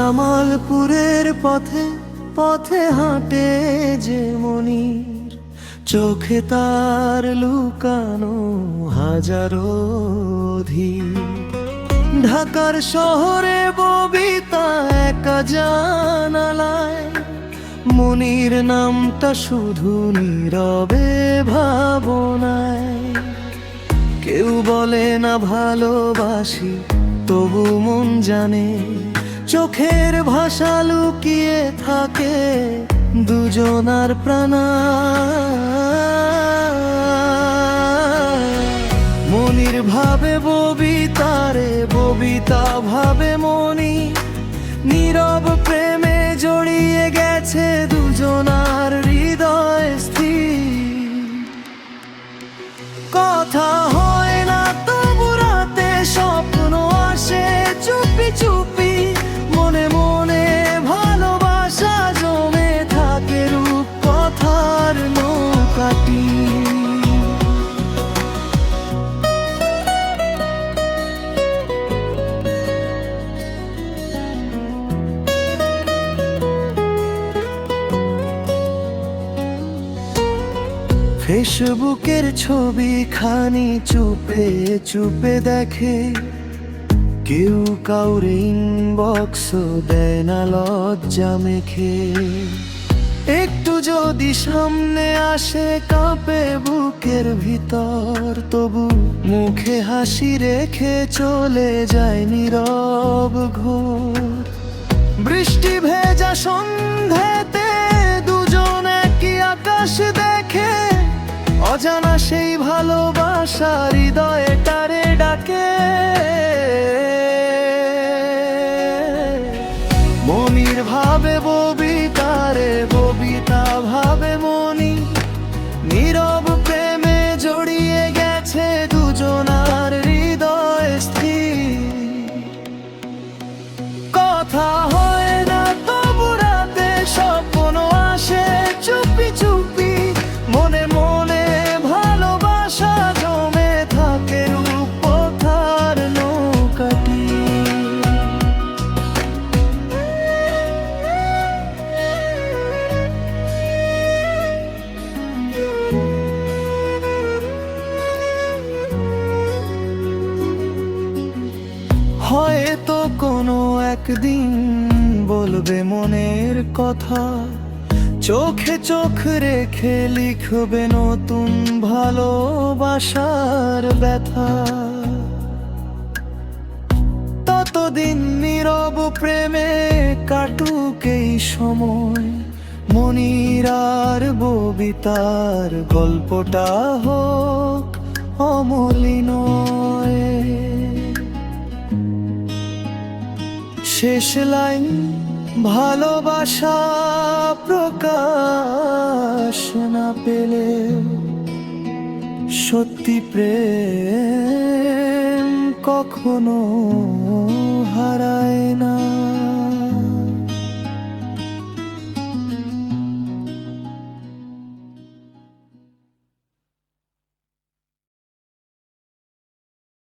জামালপুরের পথে পথে হাঁটে যে মনির, চোখে তার লুকানো হাজারো ধীর। ঢাকার শহরে ববিতা একা জানালায়, মনির নামটা শুধু নীরবে ভাবনায়। কেউ বলে না ভালোবাসি, তবু মন জানে চোখের ভাষা লুকিয়ে থাকে দুজনার প্রাণা। মনির ভাবে ববিতারে, ববিতা ভাবে মনি, নীরব প্রেমে জড়িয়ে গেছে দুজনার হৃদয় স্থির। কথা হয় না তবু রাতে স্বপ্ন আসে চুপি চুপি, মনে মনে ভালোবাসা জমে থাকে রূপকথার নৌকাটি। ফেসবুকের ছবি খানি চুপে চুপে দেখে, কেউ কাউরে ইনবক্স দেয় না লজ্জা মেখে। একটু যদি সামনে আসে কাঁপে বুকের ভিতর, তবু মুখে হাসি রেখে চলে যায় নীরব ঘোর। বৃষ্টি ভেজা সন্ধ্যাতে দুজন একই আকাশ দেখে, অজানা সেই ভালোবাসা হৃদয়টারে ডাকে। মনির ভাবে ববিতারে, ববিতা ভাবে মনি, নীরব প্রেমে জড়িয়ে গেছে দুজনার হৃদয় স্থির। কথা হয় না তবু রাতে স্বপ্ন আসে চুপি চুপি, মনে মনে ভালোবাসা জমে থাকে রূপকথার নৌকাটি। হয়তো কোনো একদিন বলবে মনের কথা, চোখে চোখ রেখে লিখবে নতুন ভালোবাসার ব্যথা। ততদিন নীরব প্রেমে কাটুক এই সময়, মনির আর ববিতার গল্পটা হোক অমলিনয়। শেষ লাইন ভালোবাসা প্রকাশ না পেলে, সত্যি প্রেম কখনো হারায় না।